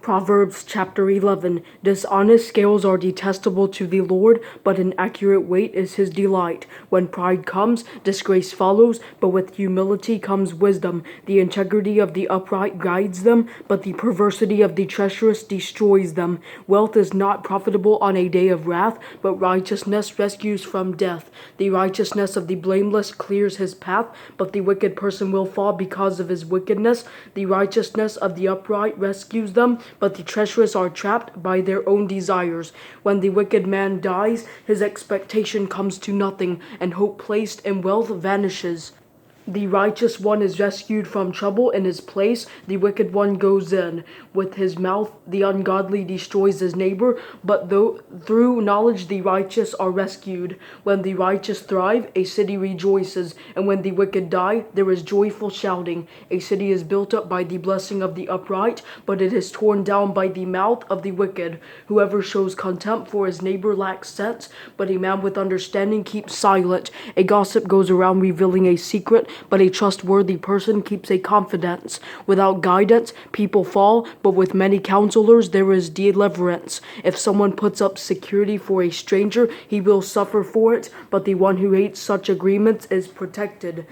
Proverbs Chapter 11. Dishonest scales are detestable to the Lord, but an accurate weight is his delight. When pride comes, disgrace follows, but with humility comes wisdom. The integrity of the upright guides them, but the perversity of the treacherous destroys them. Wealth is not profitable on a day of wrath, but righteousness rescues from death. The righteousness of the blameless clears his path, but the wicked person will fall because of his wickedness. The righteousness of the upright rescues them, but the treacherous are trapped by their own desires. When the wicked man dies, his expectation comes to nothing, and hope placed in wealth vanishes. The righteous one is rescued from trouble in his place. The wicked one goes in. With his mouth the ungodly destroys his neighbor, but through knowledge the righteous are rescued. When the righteous thrive, a city rejoices, and when the wicked die, there is joyful shouting. A city is built up by the blessing of the upright, but it is torn down by the mouth of the wicked. Whoever shows contempt for his neighbor lacks sense, but a man with understanding keeps silent. A gossip goes around revealing a secret, but a trustworthy person keeps a confidence. Without guidance, people fall, but with many counselors there is deliverance. If someone puts up security for a stranger, he will suffer for it, but the one who hates such agreements is protected.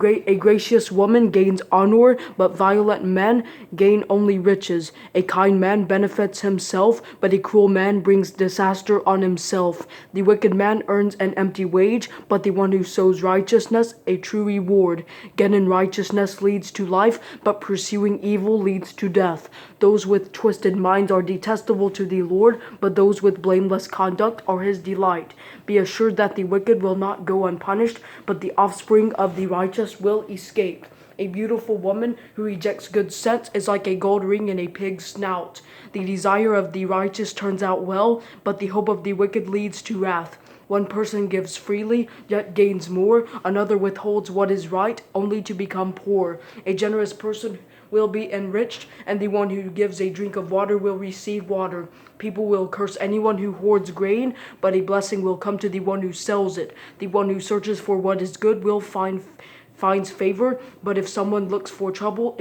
A gracious woman gains honor, but violent men gain only riches. A kind man benefits himself, but a cruel man brings disaster on himself. The wicked man earns an empty wage, but the one who sows righteousness a true reward. Getting righteousness leads to life, but pursuing evil leads to death. Those with twisted minds are detestable to the Lord, but those with blameless conduct are his delight. Be assured that the wicked will not go unpunished, but the offspring of the righteous will escape. A beautiful woman who rejects good sense is like a gold ring in a pig's snout. The desire of the righteous turns out well, but the hope of the wicked leads to wrath. One person gives freely, yet gains more. Another withholds what is right, only to become poor. A generous person will be enriched, and the one who gives a drink of water will receive water. People will curse anyone who hoards grain, but a blessing will come to the one who sells it. The one who searches for what is good will finds favor, but if someone looks for trouble,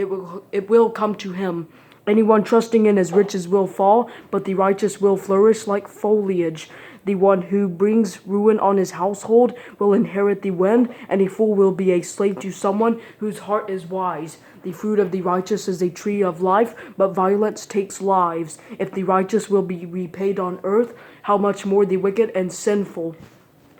it will come to him. Anyone trusting in his riches will fall, but the righteous will flourish like foliage. The one who brings ruin on his household will inherit the wind, and a fool will be a slave to someone whose heart is wise. The fruit of the righteous is a tree of life, but violence takes lives. If the righteous will be repaid on earth, how much more the wicked and sinful.